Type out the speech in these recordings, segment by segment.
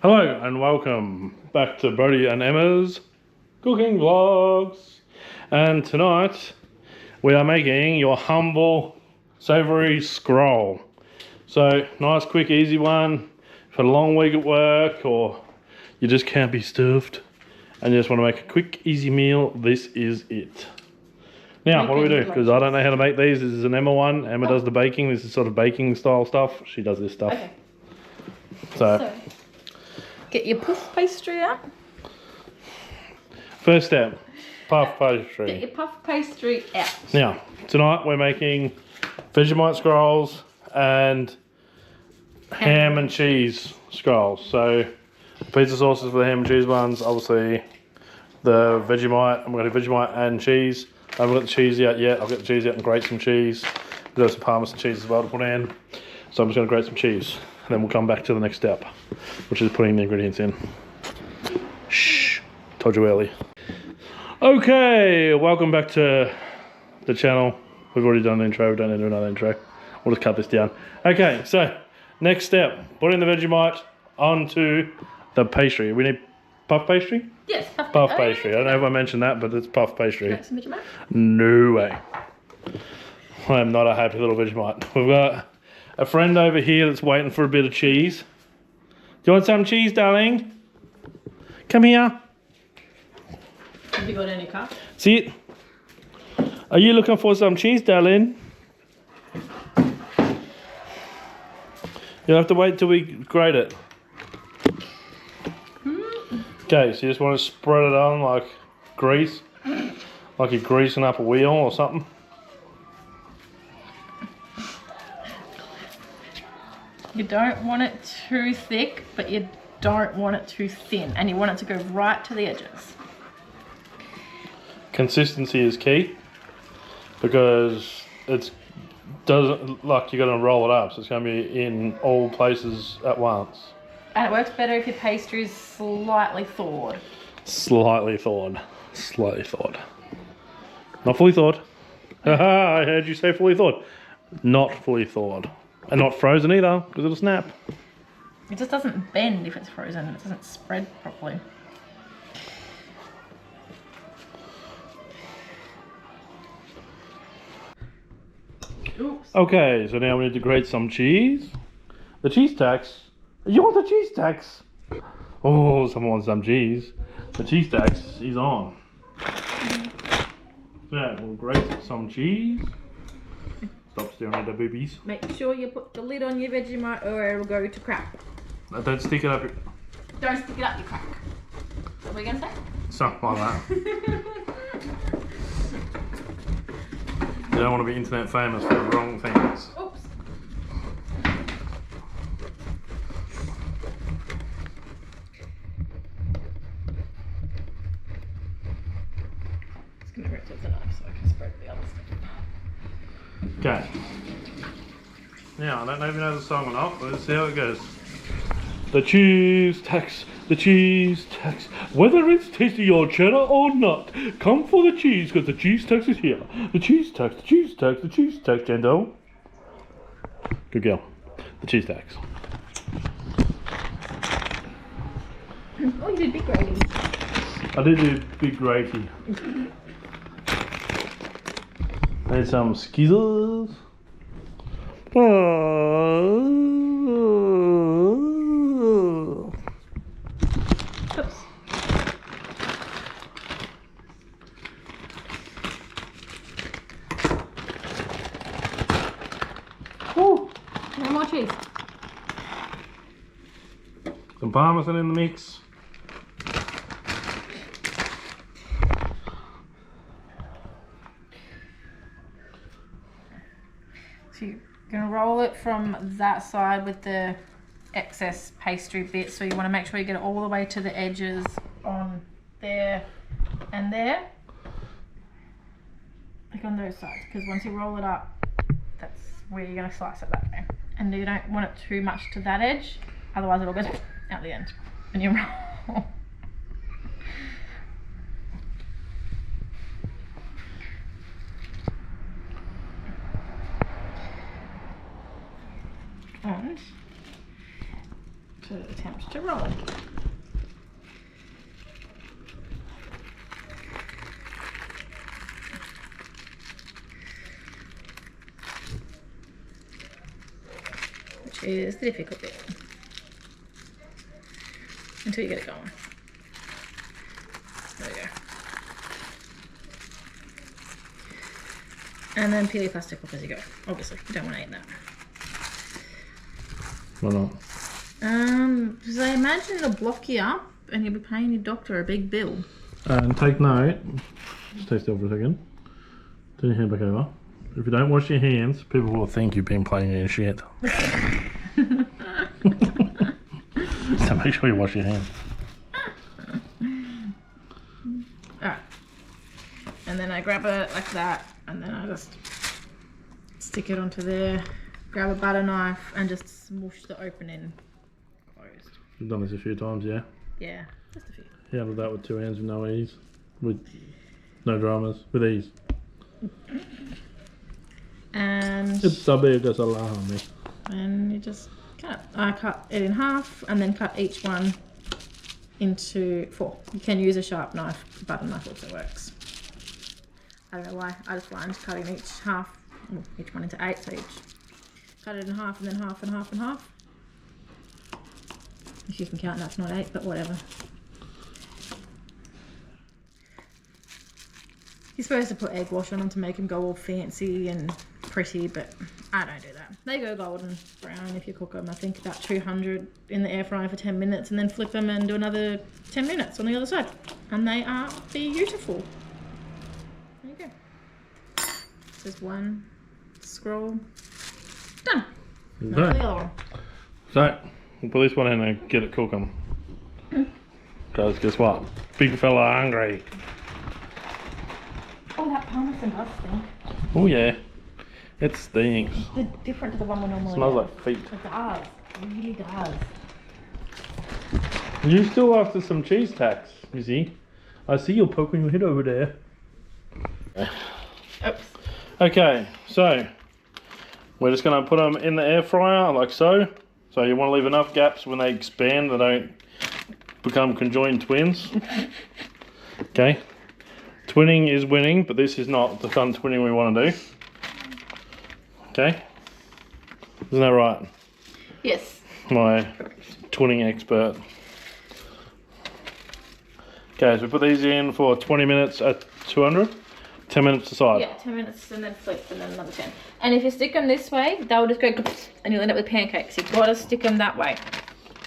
Hello and welcome back to Brodie and Emma's cooking vlogs. And tonight we are making your humble Savory scroll. So nice, quick, easy one for a long week at work, or you just can't be stuffed and you just want to make a quick, easy meal. This is it. Now, what do we do? Because I don't know how to make these. This is an Emma one. Emma does the baking. This is sort of baking style stuff. She does this stuff. Okay. So get your puff pastry out. First step, puff pastry. Get your puff pastry out. Now, tonight we're making Vegemite scrolls and ham and cheese scrolls. So, pizza sauces for the ham and cheese ones. Obviously, the Vegemite. I'm going to do Vegemite and cheese. I haven't got the cheese out yet. I'll get the cheese out and grate some cheese. We've got some Parmesan cheese as well to put in. So I'm just going to grate some cheese. And then we'll come back to the next step, which is putting the ingredients in. Shh, told you early. Okay, welcome back to the channel. We've already done an intro, we don't need to do another intro. We'll just cut this down. Okay, so next step, putting the Vegemite onto the pastry. We need puff pastry? Yes, puff pastry. I don't know if I mentioned that, but it's puff pastry. Like some Vegemite? No way. I am not a happy little Vegemite. We've got a friend over here that's waiting for a bit of cheese. Do you want some cheese, darling? Come here. Have you got any car? See it? Are you looking for some cheese, darling? You'll have to wait till we grate it. Okay, so you just want to spread it on like grease? Like you're greasing up a wheel or something? You don't want it too thick, but you don't want it too thin. And you want it to go right to the edges. Consistency is key, because it's doesn't, like, you're going to roll it up, so it's going to be in all places at once. And it works better if your pastry is slightly thawed. Slightly thawed. Slightly thawed. Not fully thawed. Haha, I heard you say fully thawed. Not fully thawed. And not frozen either, because it'll snap. It just doesn't bend if it's frozen. It doesn't spread properly. Oops. Okay, so now we need to grate some cheese. The cheese tax. You want the cheese tax? Oh, someone wants some cheese. The cheese tax is on. So we'll grate some cheese. Stop staring at the boobies. Make sure you put the lid on your Vegemite or it'll go to crack. Don't stick it up. Don't stick it up, you crack. What are we going to say? Something like that. You don't want to be internet famous for the wrong things. Oops. Just going to grip it enough so I can spread the other stuff. Okay. Now, I don't know if you know the song or not, but let's see how it goes. The cheese tax, the cheese tax. Whether it's tasty or cheddar or not, come for the cheese, because the cheese tax is here. The cheese tax, the cheese tax, the cheese tax, Jendo. Good girl. The cheese tax. Oh, you did big gravy. I did do big gravy. There's some skizzles. Oops. Woo. No more cheese. Some Parmesan in the mix. So you're going to roll it from that side with the excess pastry bit. So you want to make sure you get it all the way to the edges on there and there. Like on those sides. Because once you roll it up, that's where you're going to slice it that way. And you don't want it too much to that edge. Otherwise it'll go out the end when you roll. to attempt to roll. Which is the difficult bit. Until you get it going. There we go. And then peel your plastic off as you go. Obviously, you don't want to eat that. Why not? Because I imagine it'll block you up and you'll be paying your doctor a big bill. And take note, just stay still for a second. Turn your hand back over. If you don't wash your hands, people will think you've been playing in shit. So make sure you wash your hands. Alright. And then I grab it like that, and then I just stick it onto there, grab a butter knife, and just smush the opening closed. You've done this a few times, yeah? Yeah, just a few. You handled that with 2 hands with no ease. With no dramas, with ease. And It's a big salami. And you just cut. I cut it in half and then cut each one into 4. You can use a sharp knife, butter knife also works. I don't know why, I just find cutting each half, each one into 8, so each cut it in half and then half and half and half. If you can count, that's not 8, but whatever. You're supposed to put egg wash on them to make them go all fancy and pretty, but I don't do that. They go golden brown if you cook them. I think about 200 in the air fryer for 10 minutes and then flip them and do another 10 minutes on the other side. And they are beautiful. There you go. There's one scroll. Done. Now for the other one. So, we'll put this one in and get it cooking. Because guess what? Big fella hungry. Oh, that parmesan does stink. Oh yeah. It stinks. It's different to the one we normally Smells get. like feet. It does. It really does. You still after some cheese tacks, Missy. I see you're poking your head over there. Oops. Okay, so we're just going to put them in the air fryer like so. So you want to leave enough gaps when they expand, they don't become conjoined twins. Okay. Twinning is winning, but this is not the fun twinning we want to do. Okay? Isn't that right? Yes. My twinning expert. Okay, so we put these in for 20 minutes at 200. 10 minutes aside. Yeah, 10 minutes and then flip and then another 10. And if you stick them this way, they'll just go and you'll end up with pancakes. You've got to stick them that way.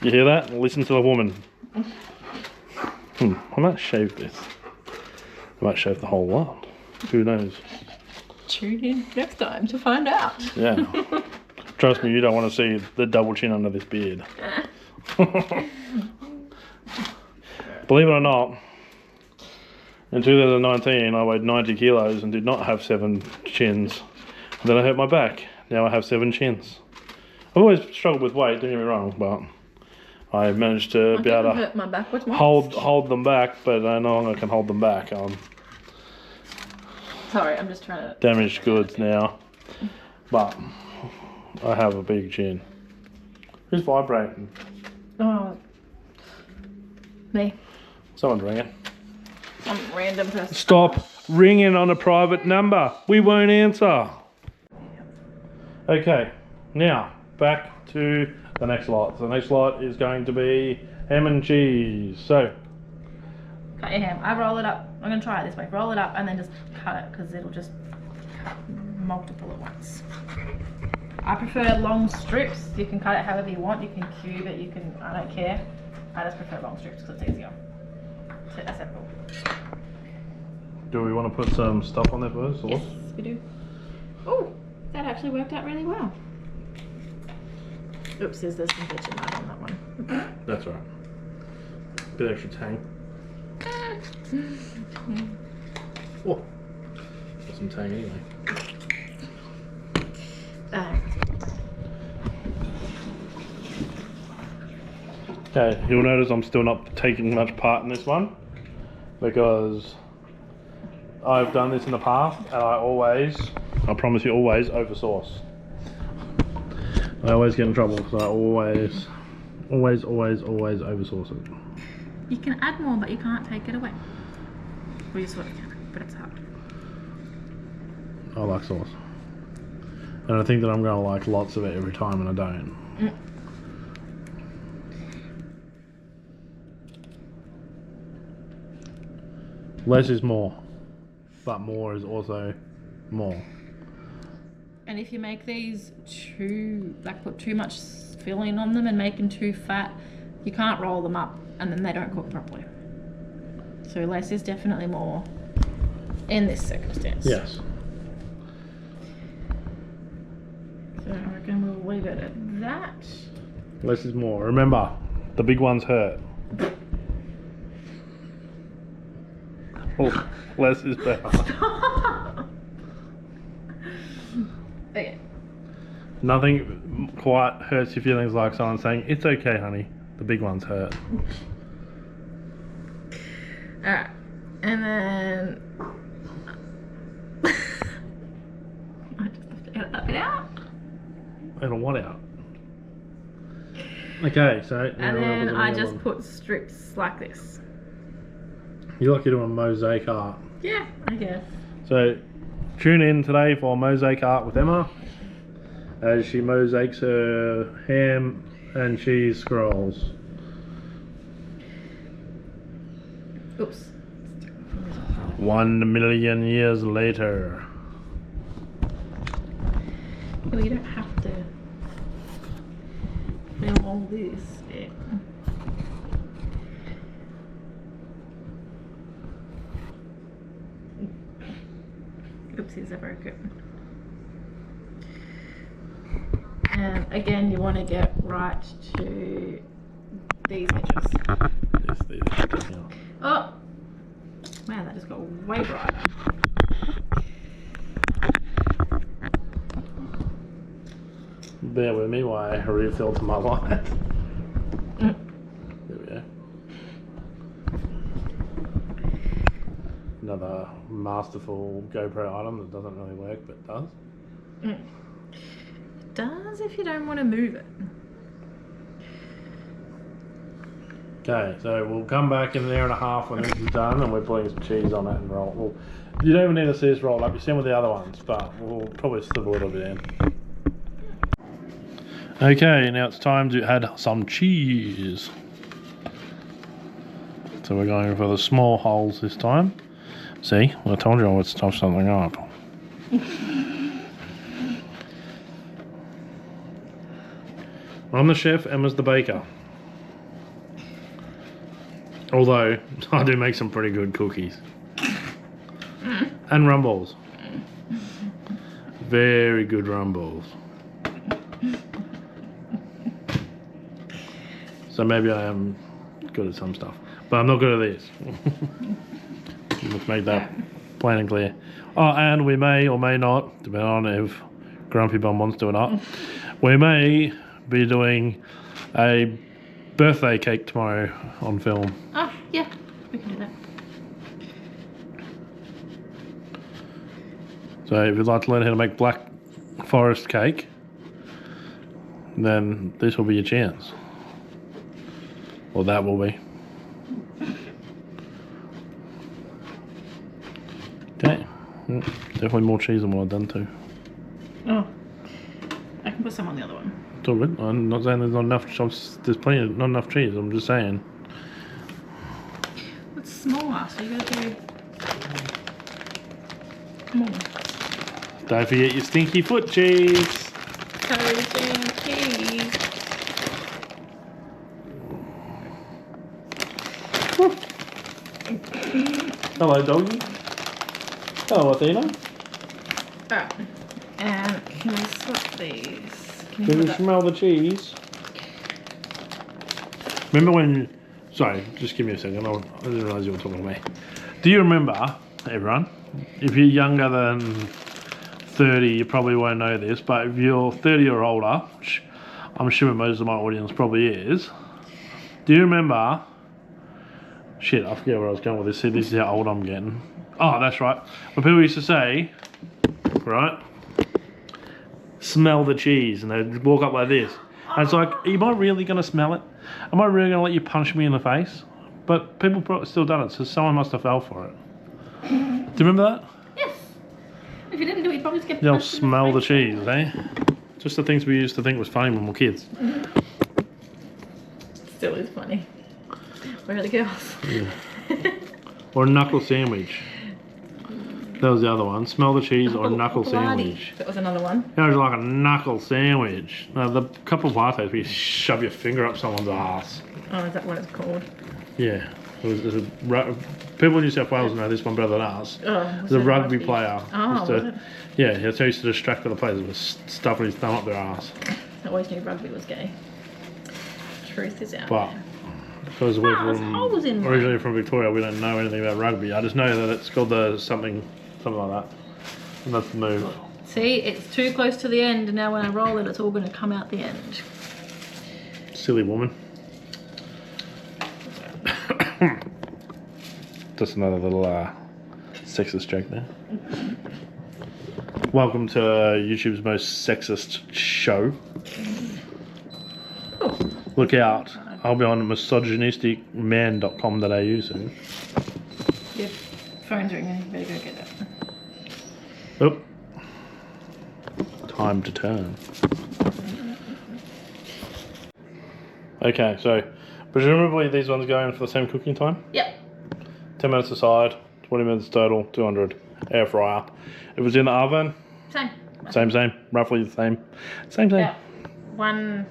You hear that? Listen to the woman. I might shave this. I might shave the whole lot. Who knows? Tune in next time to find out. Yeah. Trust me, you don't want to see the double chin under this beard. Believe it or not, in 2019 I weighed 90 kilos and did not have 7 chins. And then I hurt my back. Now I have 7 chins. I've always struggled with weight, don't get me wrong, but I managed to be able to hurt my back with hold them back, but I no longer can hold them back. Sorry, I'm just trying to... Damaged goods now. But I have a big chin. Who's vibrating? Oh. Me. Someone's ringing. Some random person. Stop ringing on a private number. We won't answer. Okay, now back to the next lot. So the next lot is going to be ham and cheese. So Cut your ham. I roll it up. I'm going to try it this way. Roll it up and then just cut it because it'll just cut multiple at once. I prefer long strips. You can cut it however you want. You can cube it. You can, I don't care. I just prefer long strips because it's easier to assemble. do we want to put some stuff on there first? Or? Yes, we do. Oh, that actually worked out really well. Oops, there's some Vegemite on that one. That's right. Bit extra tang. Oh, got some tang anyway. Okay, you'll notice I'm still not taking much part in this one because I've done this in the past and I promise you always over sauce. I always get in trouble because I always Always, always, always over sauce it. You can add more, but you can't take it away. Well, you sort of can, but it's hard. I like sauce. And I think that I'm going to like lots of it every time, and I don't. Less is more, but more is also more. And if you make these too, like put too much filling on them and make them too fat, you can't roll them up and then they don't cook properly. So less is definitely more in this circumstance. Yes. So I reckon we'll leave it at that. Less is more. Remember, the big ones hurt. Oh, less is better. Okay. Nothing quite hurts your feelings like someone saying, "It's okay, honey. The big ones hurt." Alright. And then I just have to edit that bit out. It'll what out? Okay, so... And then I just put strips like this. You like you're doing mosaic art. Yeah, I guess. So, tune in today for Mosaic Art with Emma as she mosaics her ham and cheese scrolls. Oops. 1 million years later. Well, you don't have to film all this. Yeah. Oopsies, I broke it. And again, you want to get right to these edges. This, yeah. Oh! Man, that just got way brighter. Bear with me while I refill to my light. There we go. Another masterful GoPro item that doesn't really work but does. It does if you don't want to move it. Okay, so we'll come back in an hour and a half when this is done and we're putting some cheese on it and roll. Well, you don't even need to see us roll up, you've seen with the other ones, but we'll probably slip a little bit in. Okay, now it's time to add some cheese. So we're going for the small holes this time. See, I told you I would stuff something up. I'm the chef, Emma's the baker. Although, I do make some pretty good cookies. And rum balls. Very good rum balls. So maybe I am good at some stuff. But I'm not good at this. Let's make that plain and clear. Oh, and we may or may not, depending on if Grumpy Bum wants to or not, we may be doing a birthday cake tomorrow on film. Oh, yeah, we can do that. So if you'd like to learn how to make black forest cake, then this will be your chance. Or that will be. Okay. Definitely more cheese than what I've done too. Oh, I can put some on the other one. It's all good. I'm not saying there's not enough. There's plenty of, not enough cheese. I'm just saying. It's smaller, so you gotta do more. Don't forget your stinky foot cheese. Coating cheese. Hello, doggy. Hello, Athena. Alright, and can I swap these? Can Can put you that- smell the cheese? Remember when... Sorry, just give me a second. I didn't realise you were talking to me. Do you remember, everyone, if you're younger than 30, you probably won't know this, but if you're 30 or older, which I'm assuming most of my audience probably is, do you remember... Shit, I forget where I was going with this. See, this is how old I'm getting. Oh, that's right. When people used to say, right, smell the cheese, and they'd walk up like this. And it's like, am I really going to smell it? Am I really going to let you punch me in the face? But people probably still done it, so someone must have fell for it. Do you remember that? Yes. If you didn't do it, you'd probably just get They'll punched in the smell the face. cheese, eh? Just the things we used to think was funny when we were kids. Still is funny. Where are the girls? Yeah. Or a knuckle sandwich. That was the other one. Smell the cheese or knuckle sandwich. That was another one. That was like a knuckle sandwich. No, the couple of lattes where you shove your finger up someone's ass. Oh, is that what it's called? Yeah. People in New South Wales know this one better than us. Oh, The rugby player. Oh, used to, was it? yeah, he used to distract other players with stuffing his thumb up their ass. I always knew rugby was gay. Truth is out But there. because we're there's holes in mine. originally from Victoria, we don't know anything about rugby. I just know that it's called the something like that. And that's the move. See, it's too close to the end, and now when I roll it, it's all going to come out the end. Silly woman. Just another little sexist joke there. Welcome to YouTube's most sexist show. Oh. Look out. I'll be on misogynisticman.com.au soon. Your phone's ringing. You better go get it. Oh. Time to turn. Okay, so presumably these ones go in for the same cooking time? Yep. 10 minutes aside, 20 minutes total, 200. Air fryer. If it was in the oven, Same. same, roughly the same. Same. About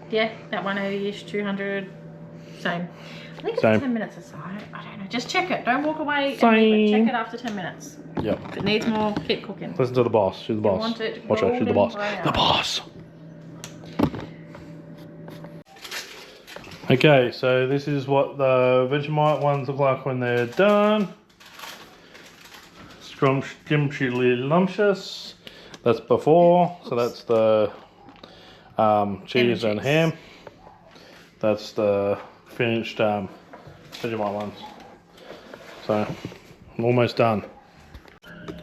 that 180-ish, 200, same. I think it's Same. 10 minutes aside. I don't know. Just check it. Don't walk away. Same. And leave it. Check it after 10 minutes. Yep. If it needs more, keep cooking. Listen to the boss. She's the boss. want it Watch out, she's the boss. golden The brown. boss. Okay, so this is what the Vegemite ones look like when they're done. Scrumptious. That's before, so that's the cheese and ham. That's the finished Vegemite ones. So, almost done.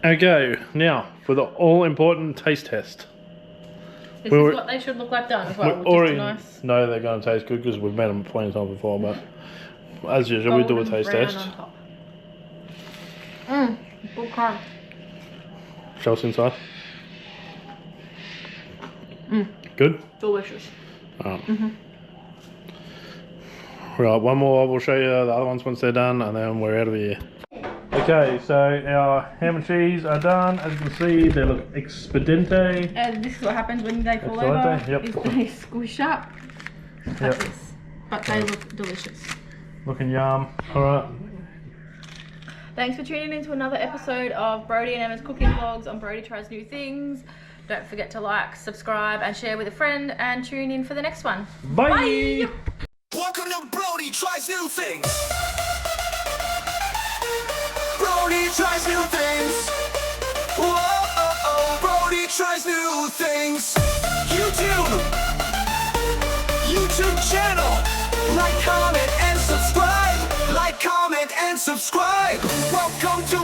Okay, now for the all-important taste test. This We is were- what they should look like done as We well. Just already a nice know they're going to taste good because we've made them plenty of times before, but as usual, we do a golden taste brown test. on top. Good crunch. Show us inside. Good? Delicious. Right, one more. We'll show you the other ones once they're done, and then we're out of here. Okay, so our ham and cheese are done. As you can see, they look expediente. And this is what happens when they fall Excelente, over. yep. Is they squish up. Like Yep. this. But they look delicious. Looking yum. Alright. Thanks for tuning in to another episode of Brodie and Emma's cooking vlogs on Brodie Tries New Things. Don't forget to like, subscribe, and share with a friend, and tune in for the next one. Bye. Welcome to Brodie Tries New Things. Brodie Tries New Things. Whoa, Brodie Tries New Things. YouTube channel. Like, comment, and subscribe. Like, comment, and subscribe. Welcome to